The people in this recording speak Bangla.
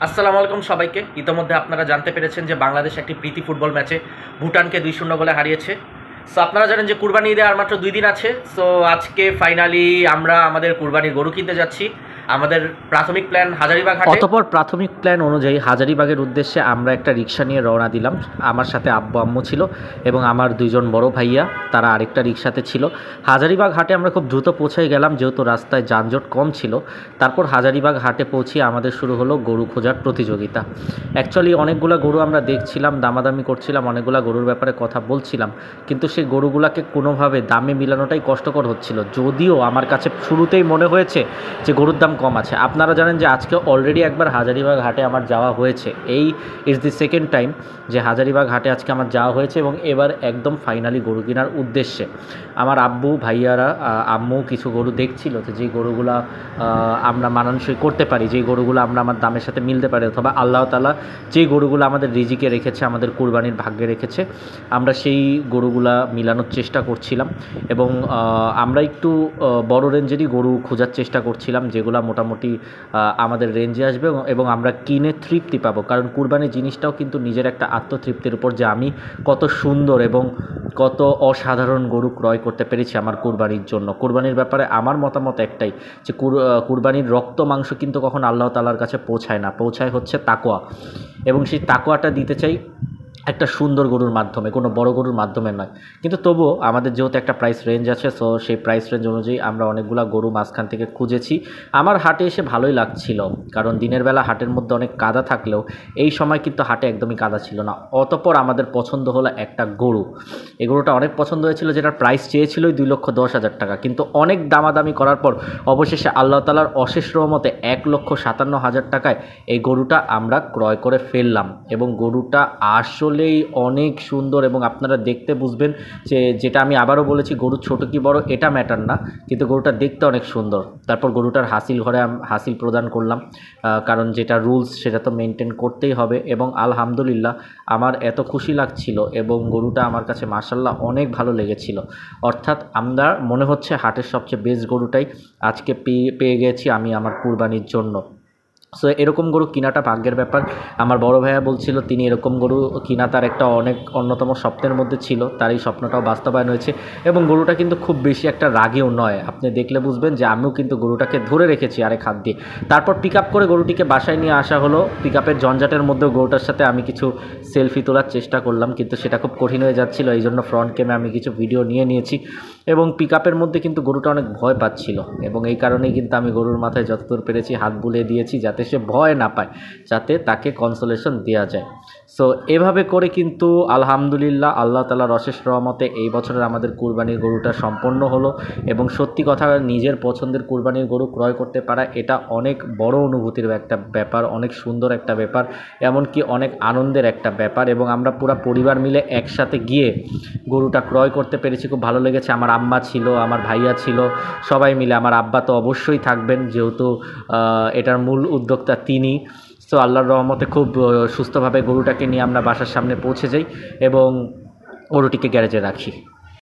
আসসালামু আলাইকুম সবাইকে। ইতোমধ্যে আপনারা জানতে পেরেছেন যে বাংলাদেশ একটি প্রীতি ফুটবল ম্যাচে ভুটানকে 2-0 গোলে হারিয়েছে। সো আপনারা জানেন যে কুরবানি ঈদে আর মাত্র 2 দিন আছে। সো আজকে ফাইনালি আমরা আমাদের কুরবানির গরু কিনতে যাচ্ছি। আমাদের প্রাথমিক প্ল্যান হাজারীবাগ হাটে। অতঃপর প্রাথমিক প্ল্যান অনুযায়ী হাজারীবাগের উদ্দেশ্যে আমরা একটা রিক্সা নিয়ে রওনা দিলাম। আমার সাথে আব্বু আম্মু ছিল এবং আমার 2জন বড় ভাইয়া, তারা আরেকটা রিক্সাতে ছিল। হাজারীবাগ হাটে আমরা খুব দ্রুত পৌঁছে গেলাম যেহেতু রাস্তায় যানজট কম ছিল। তারপর হাজারীবাগ হাটে পৌঁছে আমাদের শুরু হলো গরু খোঁজার প্রতিযোগিতা। অ্যাকচুয়ালি অনেকগুলো গরু আমরা দেখছিলাম, দামাদামি করছিলাম, অনেকগুলো গরুর ব্যাপারে কথা বলছিলাম, কিন্তু সেই গরুগুলোকে কোনোভাবে দামে মিলানোটাই কষ্টকর হচ্ছিল। যদিও আমার কাছে শুরুতেই মনে হয়েছে যে গরুর দাম কম আছে। আপনারা জানেন যে আজকে অলরেডি একবার হাজারীবাগ হাটে আমার যাওয়া হয়েছে। এই ইটস দি সেকেন্ড টাইম যে হাজারীবাগ হাটে আজকে আমার যাওয়া হয়েছে এবং এবার একদম ফাইনালি গরু কেনার উদ্দেশ্যে। আমার আব্বু ভাইয়ারা, আম্মু কিছু গরু দেখছিল যে যেই গরুগুলা আমরা মানানসই করতে পারি, যেই গরুগুলো আমরা আমার দামের সাথে মিলতে পারি, অথবা আল্লাহ তাআলা যেই গরুগুলো আমাদের রিজিকে রেখেছে, আমাদের কুরবানির ভাগ্যে রেখেছে, আমরা সেই গরুগুলা মিলানোর চেষ্টা করছিলাম। এবং আমরা একটু বড় রেঞ্জেরই গরু খোঁজার চেষ্টা করছিলাম যেগুলো মোটামুটি আমাদের রেঞ্জে আসবে এবং আমরা কিনে তৃপ্তি পাবো। কারণ কুরবানির জিনিসটাও কিন্তু নিজের একটা আত্মতৃপ্তির উপর, যে আমি কত সুন্দর এবং কত অসাধারণ গরু ক্রয় করতে পেরেছি আমার কুরবানির জন্য। কুরবানির ব্যাপারে আমার মতামত একটাই, যে কুরবানির রক্ত মাংস কিন্তু কখন আল্লাহ তাআলার কাছে পৌঁছায় না, পৌঁছায় হচ্ছে তাকওয়া। এবং সেই তাকওয়াটা দিতে চাই একটা সুন্দর গরুর মাধ্যমে, কোনো বড় গরুর মাধ্যমে নয়। কিন্তু তবুও আমাদের যেহেতু একটা প্রাইস রেঞ্জ আছে, সো সেই প্রাইস রেঞ্জ অনুযায়ী আমরা অনেকগুলো গরু মাঝখান থেকে খুঁজেছি। আমার হাটে এসে ভালোই লাগছিল, কারণ দিনের বেলা হাটের মধ্যে অনেক কাদা থাকলেও এই সময় কিন্তু হাটে একদমই কাদা ছিল না। অতঃপর আমাদের পছন্দ হলো একটা গরু। এই গরুটা অনেক পছন্দ হয়েছিল, যেটার প্রাইস চেয়েছিলই 2,10,000 টাকা। কিন্তু অনেক দামাদামি করার পর অবশেষে আল্লাহ তাআলার অশেষ রহমতে 1,57,000 টাকায় এই গরুটা আমরা ক্রয় করে ফেললাম। এবং গরুটা আসলেই অনেক সুন্দর এবং আপনারা দেখতে বুঝবেন যে, যেটা আমি আবারও বলেছি, গরু ছোট কি বড় এটা ম্যাটার না, কিন্তু গরুটা দেখতে অনেক সুন্দর। তারপর গরুটার হাসিল ঘরে হাসিল প্রদান করলাম, কারণ যেটা রুলস সেটা তো মেনটেন করতেই হবে। এবং আলহামদুলিল্লাহ আমার এত খুশি লাগছিল এবং গরুটা আমার কাছে মাশাআল্লাহ অনেক ভালো লেগেছিল। অর্থাৎ আমরা মনে হচ্ছে হাটের সবচেয়ে বেস্ট গরুটাই আজকে পেয়ে গেছি আমি আমার কুরবানির জন্য। সো এরকম গরু কেনাটা ভাগ্যের ব্যাপার। আমার বড় ভাইয়া বলছিল তিনি এরকম গরু কিনা তার একটা অন্যতম স্বপ্নের মধ্যে ছিল, তার এই স্বপ্নটাও বাস্তবায়ন হয়েছে। এবং গরুটা কিন্তু খুব বেশি একটা রাগীও নয়, আপনি দেখলে বুঝবেন যে আমিও কিন্তু গরুটাকে ধরে রেখেছি আরেক হাত দিয়ে। তারপর পিক আপ করে গরুটিকে বাসায় নিয়ে আসা হলো। পিক আপের জঞ্জাটের মধ্যেও গরুটার সাথে আমি কিছু সেলফি তোলার চেষ্টা করলাম, কিন্তু সেটা খুব কঠিন হয়ে যাচ্ছিলো। এই জন্য ফ্রন্ট ক্যামে আমি কিছু ভিডিও নিয়েছি। এবং পিক আপের মধ্যে কিন্তু গরুটা অনেক ভয় পাচ্ছিল এবং এই কারণেই কিন্তু আমি গরুর মাথায় যতদূর পেরেছি হাত বুলিয়ে দিয়েছি, যাতে সে ভয় না পায়, যাতে তাকে কনসোলেশন দেওয়া যায়। সো এভাবে করে কিন্তু আলহামদুলিল্লাহ আল্লাহ তাআলার অশেষ রহমতে এই বছরের আমাদের কুরবানির গরুটা সম্পন্ন হলো। এবং সত্যি কথা, নিজের পছন্দের কুরবানির গরু ক্রয় করতে পারা এটা অনেক বড় অনুভূতির একটা ব্যাপার, অনেক সুন্দর একটা ব্যাপার, এমনকি অনেক আনন্দের একটা ব্যাপার। এবং আমরা পুরো পরিবার মিলে একসাথে গিয়ে গরুটা ক্রয় করতে পেরেছি, খুব ভালো লেগেছে। আমার আম্মা ছিল, আমার ভাইয়া ছিল, সবাই মিলে। আমার আব্বা তো অবশ্যই থাকবেন, যেহেতু এটার মূল উদ্যোক্তা তিনি। সো আল্লাহর রহমতে খুব সুস্থভাবে গরুটাকে নিয়ে আমরা বাসার সামনে পৌঁছে যাই এবং গরুটিকে গ্যারেজে রাখি।